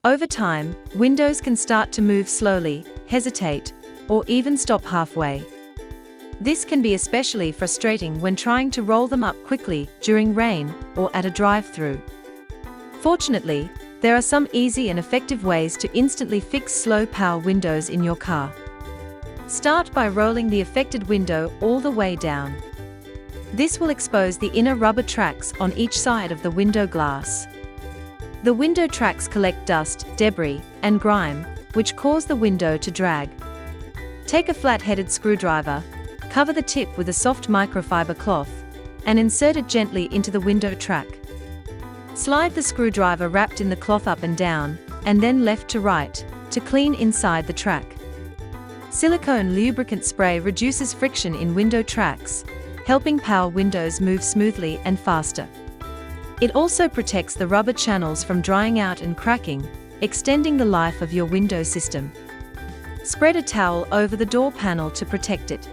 Over time, windows can start to move slowly, hesitate, or even stop halfway. This can be especially frustrating when trying to roll them up quickly during rain or at a drive-through. Fortunately, there are some easy and effective ways to instantly fix slow power windows in your car. Start by rolling the affected window all the way down. This will expose the inner rubber tracks on each side of the window glass. The window tracks collect dust, debris, and grime, which cause the window to drag. Take a flat-headed screwdriver, cover the tip with a soft microfiber cloth, and insert it gently into the window track. Slide the screwdriver wrapped in the cloth up and down, and then left to right, to clean inside the track. Silicone lubricant spray reduces friction in window tracks, helping power windows move smoothly and faster. It also protects the rubber channels from drying out and cracking, extending the life of your window system. Spread a towel over the door panel to protect it.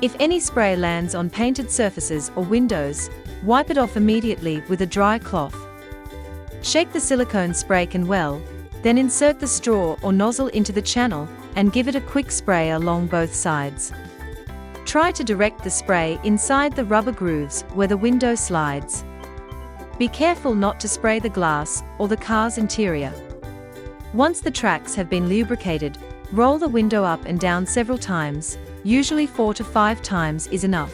If any spray lands on painted surfaces or windows, wipe it off immediately with a dry cloth. Shake the silicone spray can well, then insert the straw or nozzle into the channel and give it a quick spray along both sides. Try to direct the spray inside the rubber grooves where the window slides. Be careful not to spray the glass or the car's interior. Once the tracks have been lubricated, roll the window up and down several times, usually 4 to 5 times is enough.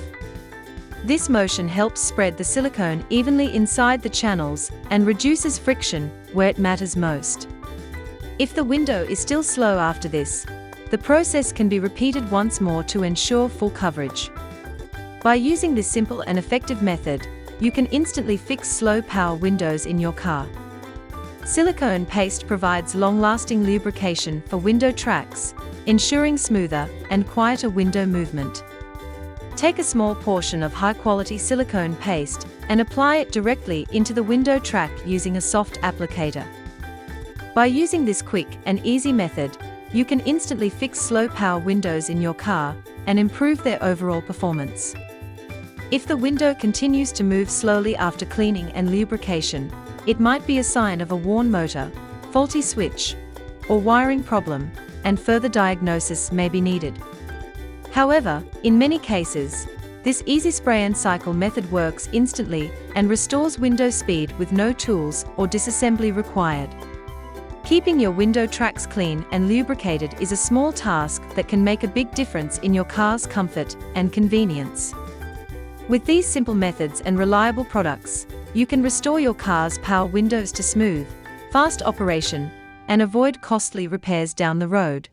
This motion helps spread the silicone evenly inside the channels and reduces friction where it matters most. If the window is still slow after this, the process can be repeated once more to ensure full coverage. By using this simple and effective method, you can instantly fix slow power windows in your car. Silicone paste provides long-lasting lubrication for window tracks, ensuring smoother and quieter window movement. Take a small portion of high-quality silicone paste and apply it directly into the window track using a soft applicator. By using this quick and easy method, you can instantly fix slow power windows in your car and improve their overall performance. If the window continues to move slowly after cleaning and lubrication, it might be a sign of a worn motor, faulty switch, or wiring problem, and further diagnosis may be needed. However, in many cases, this easy spray and cycle method works instantly and restores window speed with no tools or disassembly required. Keeping your window tracks clean and lubricated is a small task that can make a big difference in your car's comfort and convenience. With these simple methods and reliable products, you can restore your car's power windows to smooth, fast operation, and avoid costly repairs down the road.